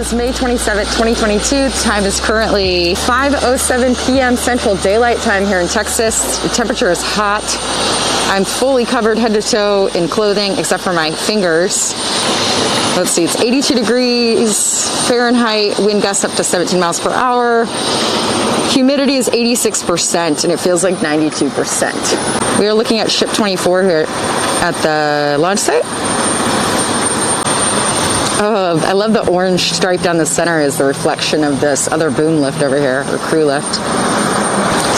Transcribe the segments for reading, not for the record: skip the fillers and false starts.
is May 27th, 2022. Time is currently 5:07 p.m. Central Daylight Time here in Texas. The temperature is hot. I'm fully covered head to toe in clothing except for my fingers. Let's see, it's 82 degrees Fahrenheit, wind gusts up to 17 miles per hour. Humidity is 86% and it feels like 92%. We are looking at Ship 24 here at the launch site. Oh, I love the orange stripe down the center is the reflection of this other boom lift over here, or crew lift.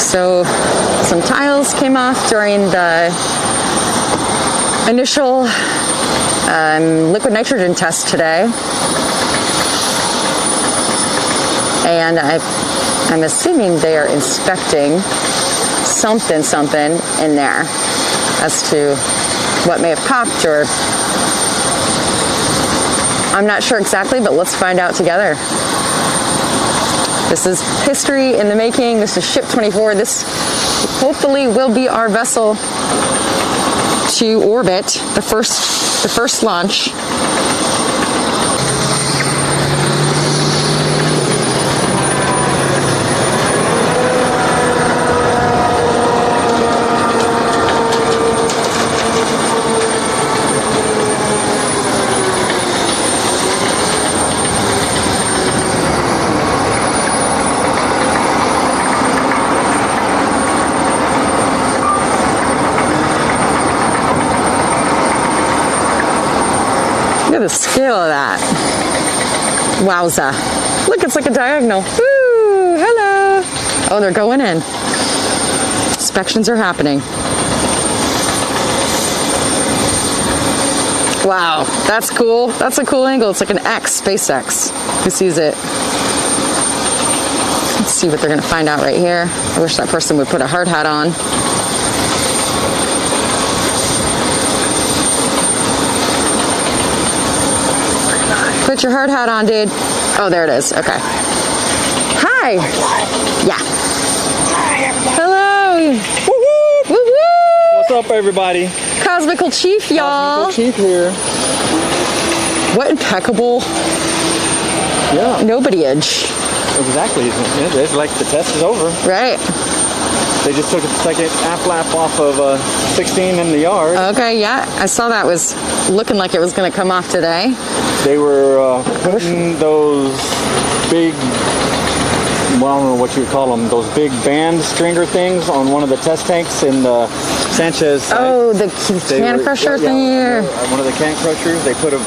So some tiles came off during the initial liquid nitrogen test today. And I'm assuming they are inspecting something in there as to what may have popped, or I'm not sure exactly, but let's find out together. This is history in the making. This is Ship 24. This hopefully will be our vessel to orbit, the first launch. Look at the scale of that. Wowza. Look, it's like a diagonal. Woo, hello. Oh, they're going in. Inspections are happening. Wow, that's cool. That's a cool angle. It's like an X, SpaceX. Who sees it? Let's see what they're going to find out right here. I wish that person would put a hard hat on. Put your hard hat on, dude. Oh, there it is. Okay. Hi. Yeah. Hello. Woo-woo. Woo-woo. What's up, everybody? Cosmical Chief, y'all. Cosmical Chief here. What impeccable. Yeah. Nobodyage. Exactly. It's like the test is over. Right. They just took a second half lap off of 16 in the yard. Okay, yeah. I saw that was looking like it was going to come off today. They were putting those big, well, I don't know what you would call them, those big band stringer things on one of the test tanks in the Sanchez site. Oh, the can crusher thing here. One of the can crushers. They put a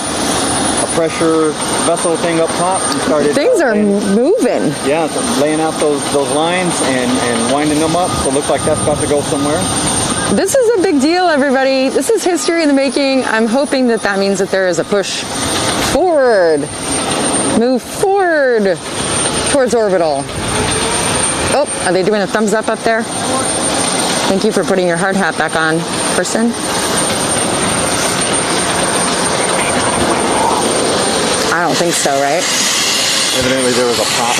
pressure vessel thing up top and started. Things are moving. Yeah, laying out those lines and winding them up. So it looks like that's about to go somewhere. This is a big deal, everybody. This is history in the making. I'm hoping that means that there is a push forward. Move forward towards orbital. Oh, are they doing a thumbs up there? Thank you for putting your hard hat back on, person. I don't think so, right? Evidently there was a pop.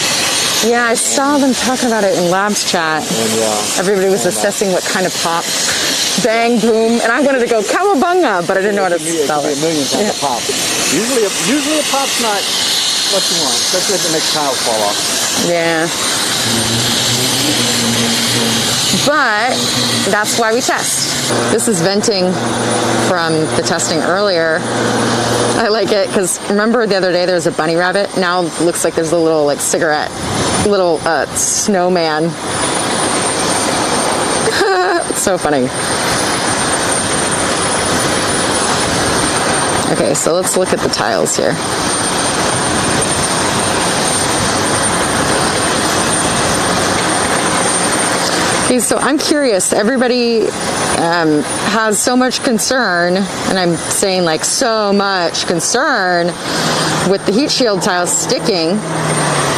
Yeah, I saw them talking about it in labs chat. And everybody was assessing what kind of pop. Bang, boom, and I wanted to go cowabunga, but I didn't know how to spell it. It could be a million times a pop. Usually a pop's not what you want, especially if it makes tiles fall off. Yeah. But that's why we test. This is venting from the testing earlier. I like it because remember the other day there was a bunny rabbit? Now it looks like there's a little like cigarette, little snowman. It's so funny. Okay, so let's look at the tiles here. Okay, so I'm curious. Everybody has so much concern, and I'm saying like so much concern with the heat shield tiles sticking,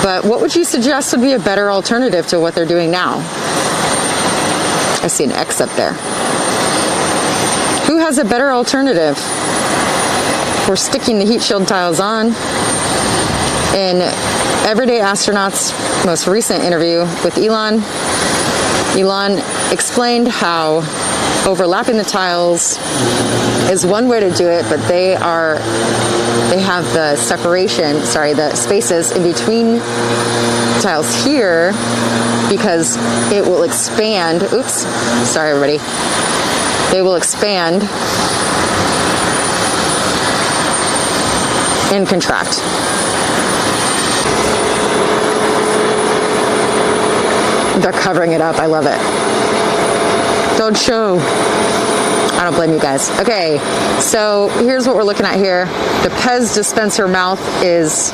but what would you suggest would be a better alternative to what they're doing now? I see an X up there. Who has a better alternative for sticking the heat shield tiles on? In Everyday Astronaut's most recent interview with Elon explained how overlapping the tiles is one way to do it, but they have the separation, the spaces in between tiles here because it will expand. Oops, sorry everybody. They will expand and contract. They're covering it up. I love it. Don't show. I don't blame you guys. Okay, so here's what we're looking at here. The Pez dispenser mouth is,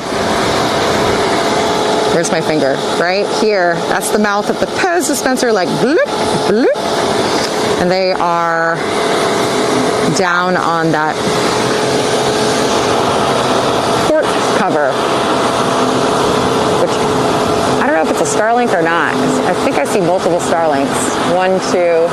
here's my finger, right here. That's the mouth of the Pez dispenser, like bloop, bloop. And they are down on that port cover, which I don't know if it's a Starlink or not. I think I see multiple Starlinks. 1, 2.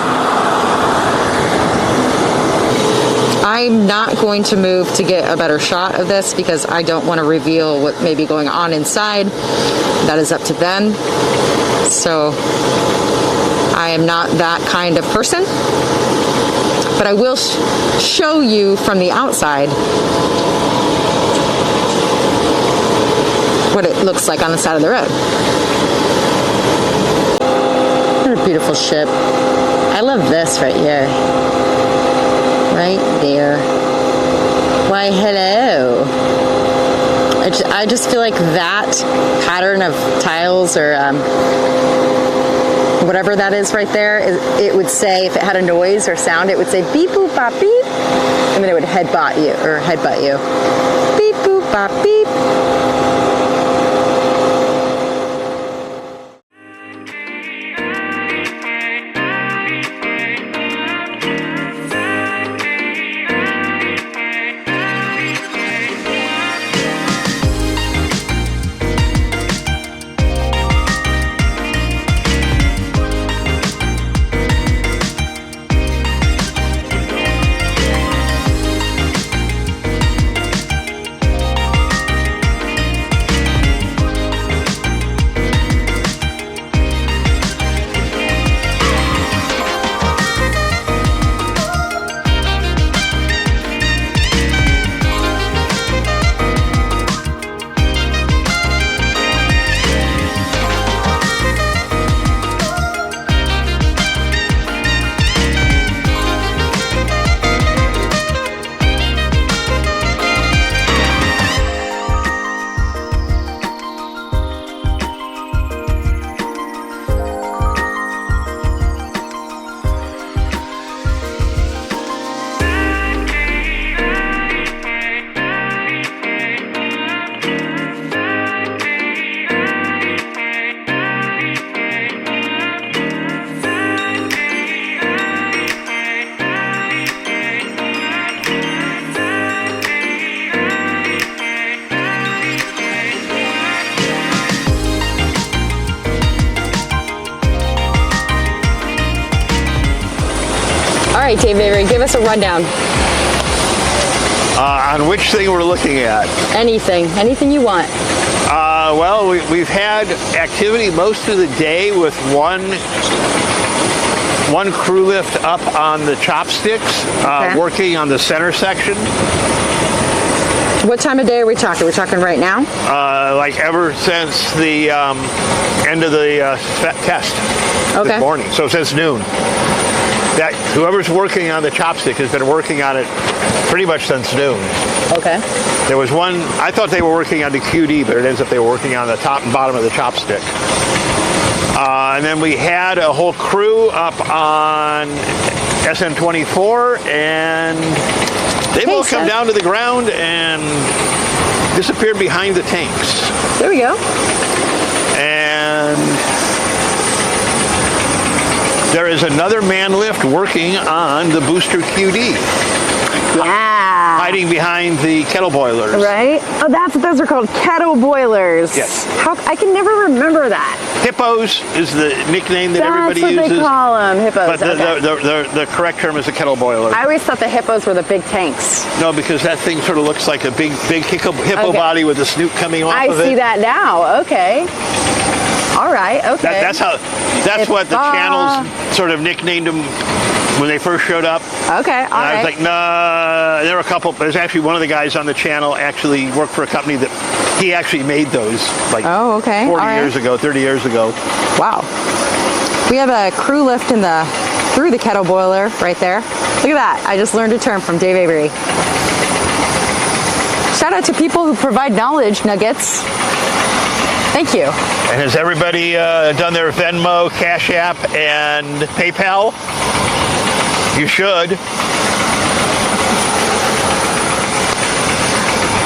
I'm not going to move to get a better shot of this because I don't want to reveal what may be going on inside. That is up to them. So I am not that kind of person. But I will show you from the outside what it looks like on the side of the road. What a beautiful ship. I love this right here. Right there. Why, hello. I just feel like that pattern of tiles or whatever that is right there, it would say, if it had a noise or sound, it would say beep boop bop beep, and then it would headbutt you. Beep boop bop beep. All right, Dave Avery, give us a rundown. On which thing we're looking at? Anything you want. Well, we've had activity most of the day with one crew lift up on the chopsticks, working on the center section. What time of day are we talking? We're talking right now? Like ever since the end of the test this morning, so since noon. That whoever's working on the chopstick has been working on it pretty much since noon. Okay. There was one, I thought they were working on the QD, but it ends up they were working on the top and bottom of the chopstick. And then we had a whole crew up on SN24, and they've all come down to the ground and disappeared behind the tanks. There we go. And there is another man lift working on the booster QD. Yeah. Hiding behind the kettle boilers. Right? Oh, that's what those are called, kettle boilers. Yes. I can never remember that. Hippos is the nickname that everybody uses. That's what they call them, hippos. But the correct term is a kettle boiler. I always thought the hippos were the big tanks. No, because that thing sort of looks like a big hippo body with the snoot coming off of it. I see that now. Okay. All right. Okay. That's what the channels sort of nicknamed them when they first showed up. Okay. All right. I was like, nah. There were a couple. There's actually one of the guys on the channel actually worked for a company that he actually made those like 40 years ago, 30 years ago. Wow. We have a crew lift through the kettle boiler right there. Look at that. I just learned a term from Dave Avery. Shout out to people who provide knowledge nuggets. Thank you. And has everybody done their Venmo, Cash App, and PayPal? You should.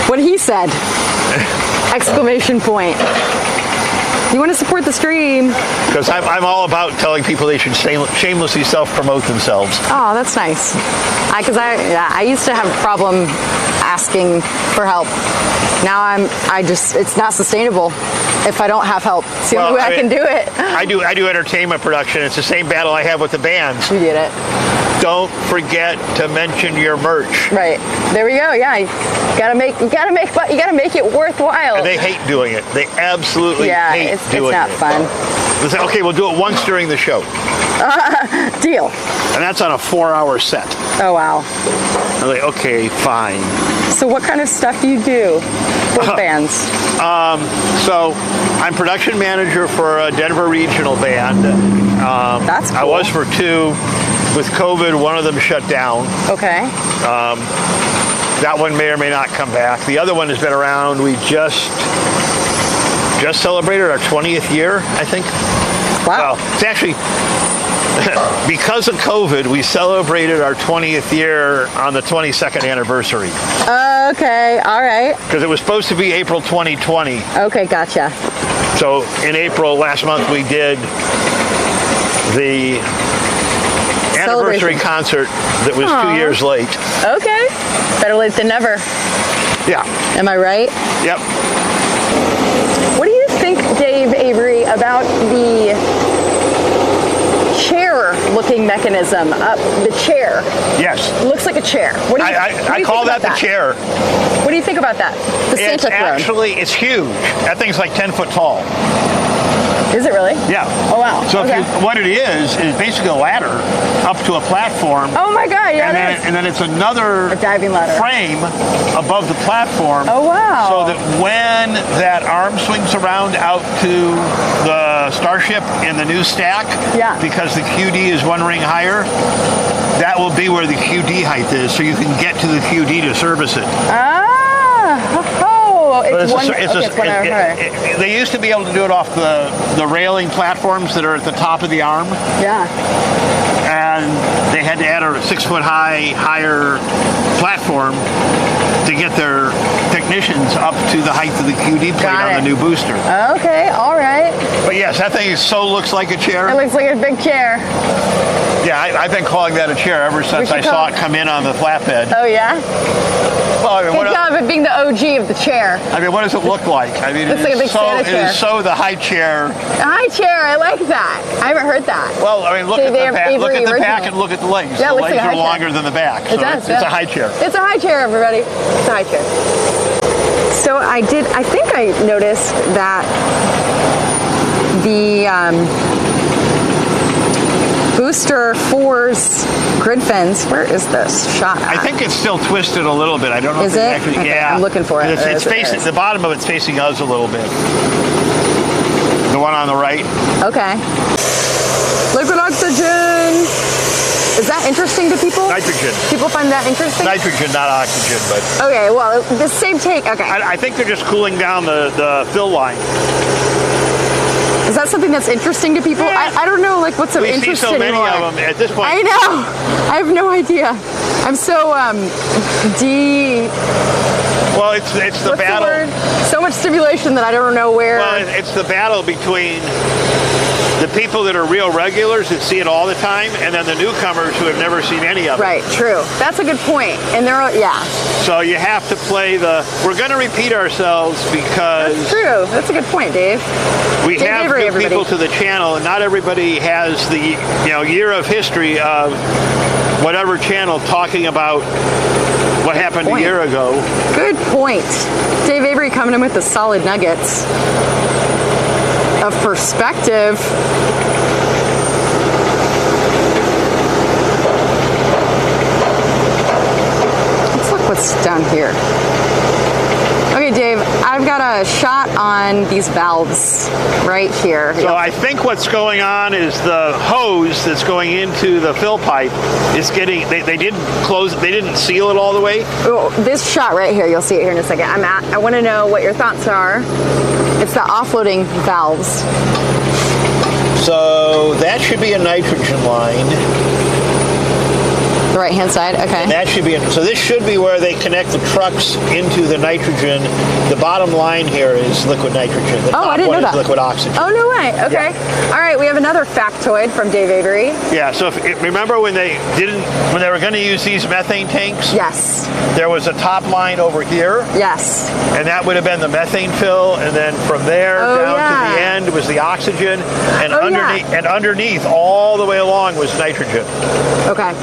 What he said. Exclamation point. You want to support the stream? Because I'm all about telling people they should shamelessly self-promote themselves. Oh, that's nice. Because I used to have a problem asking for help. Now it's not sustainable if I don't have help. It's the only way I can do it. I do entertainment production. It's the same battle I have with the bands. You get it. Don't forget to mention your merch. Right. There we go. Yeah. You gotta make it worthwhile. And they hate doing it. They absolutely hate doing it. It's not fun. They say, okay, we'll do it once during the show. Deal. And that's on a 4-hour set. Oh, wow. I'm like, okay, fine. So what kind of stuff do you do for bands? So I'm production manager for a Denver regional band. That's cool. I was for 2. With COVID, one of them shut down. Okay. That one may or may not come back. The other one has been around. We just celebrated our 20th year, I think. Wow. Well, it's actually, because of COVID, we celebrated our 20th year on the 22nd anniversary. Okay, all right. Because it was supposed to be April 2020. Okay, gotcha. So in April last month, we did the anniversary concert that was 2 years late. Okay. Better late than never. Yeah. Am I right? Yep. What do you think, Dave Avery, about the chair-looking mechanism up the chair? Yes. It looks like a chair. What do you, I call that the chair. What do you think about that? The Santa throne. It's huge. That thing's like 10 foot tall. Is it really? Yeah. Oh, wow. So what it is basically a ladder up to a platform. Oh, my God. Yeah, and then it's another diving ladder frame above the platform. Oh, wow. So that when that arm swings around out to the Starship in the new stack, because the QD is 1 ring higher, that will be where the QD height is, so you can get to the QD to service it. They used to be able to do it off the railing platforms that are at the top of the arm. Yeah. And they had to add a 6 foot higher platform to get their technicians up to the height of the QD plate on the new booster. Okay, all right. But yes, that thing looks like a chair. It looks like a big chair. Yeah, I've been calling that a chair ever since I saw it come in on the flatbed. Oh, yeah? Well, I mean, good job of being the OG of the chair. I mean, what does it look like? I mean, it is so the high chair. The high chair, I like that. I haven't heard that. Well, I mean, look at the back. Look at the back and look at the legs. Yeah, the legs are longer than the back. So it's a high chair. It's a high chair, everybody. It's a high chair. So I think I noticed that the Booster 4's grid fins, where is this shot at? I think it's still twisted a little bit. I don't know if it's it? actually, okay, yeah. I'm looking for it. It's facing, the bottom of it's facing us a little bit. The one on the right. Okay. Liquid oxygen. Is that interesting to people? Nitrogen. People find that interesting? Nitrogen, not oxygen, but... Okay, well, the same take, okay. I think they're just cooling down the fill line. Is that something that's interesting to people? Yeah. I don't know, like, what's of interest We see so many anymore. of them at this point. I know. I have no idea. I'm so Well, it's the what's battle. The word? So much stimulation that I don't know where. Well, it's the battle between the people that are real regulars that see it all the time, and then the newcomers who have never seen any of it. Right, true. That's a good point. And yeah. So you have to play we're going to repeat ourselves because... That's true. That's a good point, Dave. We have new people to the channel, and not everybody has the year of history of whatever channel talking about what happened a year ago. Good point. Dave Avery coming in with the solid nuggets. of perspective. Let's look what's down here. Okay, Dave, I've got a shot on these valves right here. So I think what's going on is the hose that's going into the fill pipe is getting, they didn't close, they didn't seal it all the way. Oh, this shot right here, you'll see it here in a second. I want to know what your thoughts are. It's the offloading valves. So that should be a nitrogen line. The right-hand side, okay. That should be, so this should be where they connect the trucks into the nitrogen. The bottom line here is liquid nitrogen. The oh, top I didn't one know is that. liquid oxygen. Oh, no way, okay. Yeah. All right, we have another factoid from Dave Avery. Yeah, so remember when they were going to use these methane tanks? Yes. There was a top line over here. Yes. And that would have been the methane fill, and then from there down to the end was the oxygen, and underneath all the way along was nitrogen. Okay.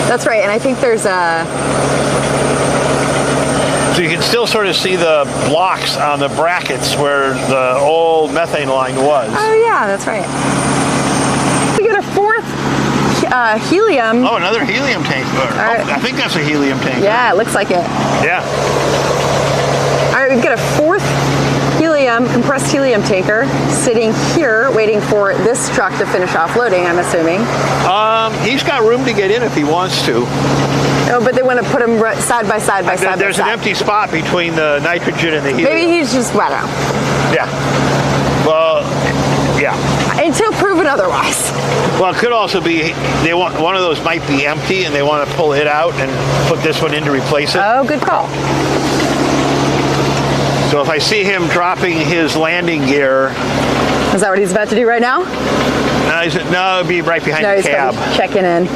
That's right, and I think there's a... So you can still sort of see the blocks on the brackets where the old methane line was. Oh yeah, that's right. We get a fourth helium. Oh, another helium tank. I think that's a helium tank. Yeah, it looks like it. Yeah. All right, we've got a fourth compressed helium tanker sitting here waiting for this truck to finish offloading, I'm assuming. He's got room to get in if he wants to. Oh, but they want to put them side by side There's an empty spot between the nitrogen and the helium. Maybe he's just, I don't know. Yeah. Well, yeah. Until proven otherwise. Well, it could also be one of those might be empty and they want to pull it out and put this one in to replace it. Oh, good call. So if I see him dropping his landing gear... Is that what he's about to do right now? No, it'd be right behind the cab. He's checking in.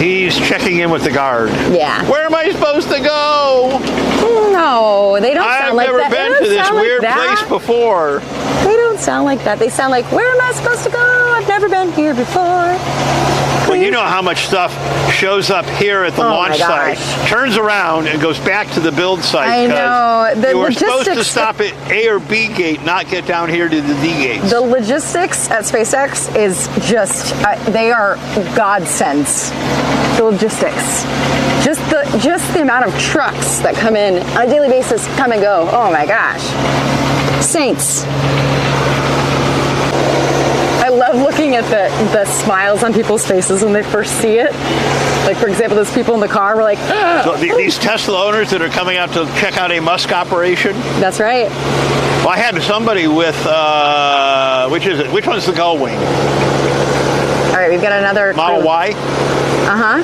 He's checking in with the guard. Yeah. Where am I supposed to go? No, they don't sound like that. I've never been to this weird place before. They don't sound like that. They sound like, where am I supposed to go? I've never been here before. Well, you know how much stuff shows up here at the launch site, turns around and goes back to the build site. I know. You were supposed to stop at A or B gate, not get down here to the D gates. The logistics at SpaceX is just, they are godsends. The logistics. Just the amount of trucks that come in on a daily basis, come and go. Oh my gosh. Saints. I love looking at the smiles on people's faces when they first see it. Like, for example, those people in the car were like, so these Tesla owners that are coming out to check out a Musk operation? That's right. Well, I had somebody with, which is it? Which one's the gull wing? All right, we've got another Model Y? Uh-huh.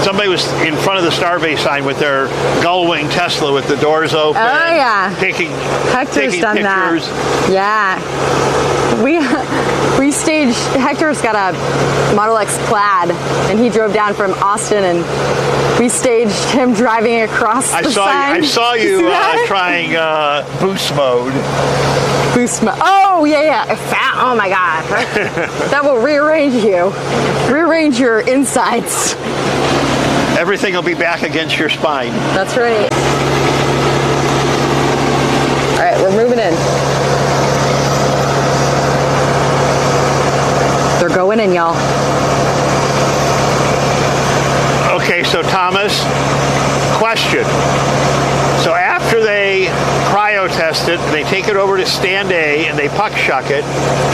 Somebody was in front of the Starbase sign with their gull wing Tesla with the doors open. Oh, yeah. Taking Hector's done pictures. That. Yeah. We staged, Hector's got a Model X Plaid, and he drove down from Austin, and we staged him driving across the sign. I saw you trying boost mode. Boost mode. Oh, yeah. Oh, my God. That will rearrange you. Rearrange your insides. Everything will be back against your spine. That's right. All right, we're moving in. They're going in, y'all. Okay, so Thomas, question. So after they cryo test it, they take it over to stand A and they puck shuck it.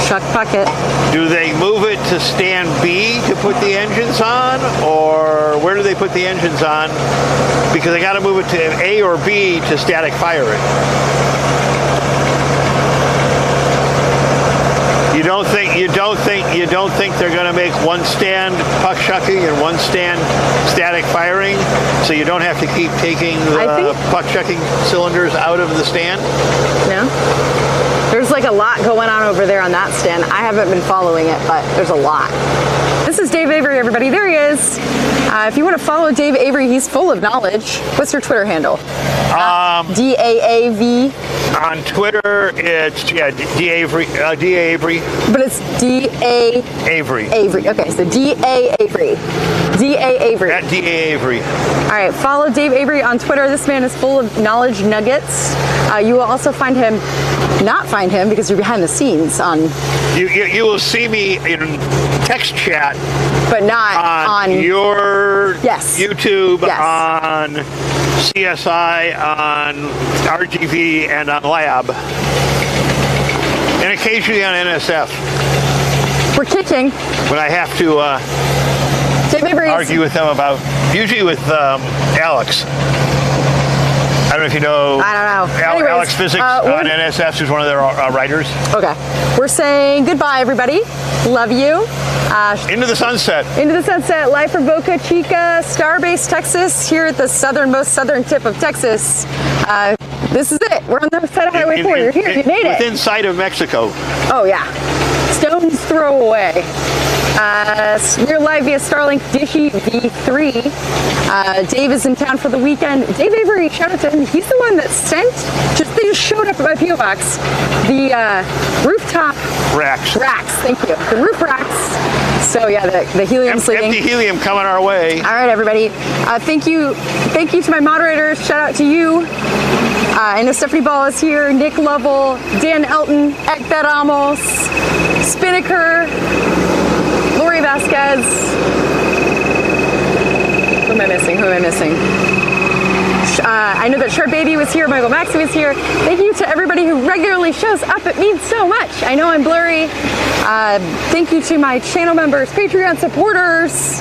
Shuck puck it. Do they move it to stand B to put the engines on, or where do they put the engines on? Because they got to move it to A or B to static fire it. You don't think they're going to make one stand puck shucking and one stand static firing, so you don't have to keep taking the puck shucking cylinders out of the stand? No. There's like a lot going on over there on that stand. I haven't been following it, but there's a lot. This is Dave Avery, everybody. There he is. If you want to follow Dave Avery, he's full of knowledge. What's your Twitter handle? DAAV. On Twitter, it's D Avery. But it's DA Avery. Avery. Okay, so DA Avery. DA Avery. At DA Avery. All right, follow Dave Avery on Twitter. This man is full of knowledge nuggets. You will also not find him because you're behind the scenes on. You will see me in text chat, but not on your YouTube, yes. on CSI, on RGV, and on Lab, and occasionally on NSF. We're kicking. When I have to argue with them about, usually with Alex. I don't know if you know. I don't know. Anyways, Alex Physics on NSF, who's one of their writers. Okay. We're saying goodbye, everybody. Love you. Into the sunset. Into the sunset. Live from Boca Chica, Starbase, Texas, here at the southernmost southern tip of Texas. This is it. We're on the other side of Highway 4. You're here. You made it. Within sight of Mexico. Oh, yeah. Stone's throw away. We're live via Starlink Dishy V3. Dave is in town for the weekend. Dave Avery, shout out to him. He's the one that they just showed up at my P.O. box. The rooftop racks. Thank you. The roof racks. So yeah, the helium's leaving. Empty helium coming our way. All right, everybody. Thank you to my moderators. Shout out to you. I know Stephanie Ball is here. Nick Lovell, Dan Elton, Ekbet Amos, Spinnaker, Lori Vasquez. Who am I missing? I know that Sharp Baby was here, Michael Maxey was here. Thank you to everybody who regularly shows up. It means so much. I know I'm blurry. Thank you to my channel members, Patreon supporters.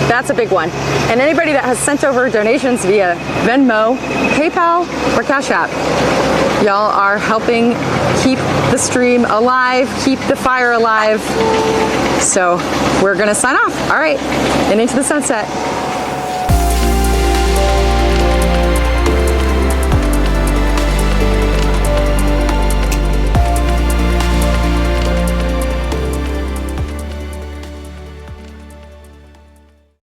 That's a big one. And anybody that has sent over donations via Venmo, PayPal, or Cash App. Y'all are helping keep the stream alive, keep the fire alive. So we're gonna sign off. All right, and into the sunset.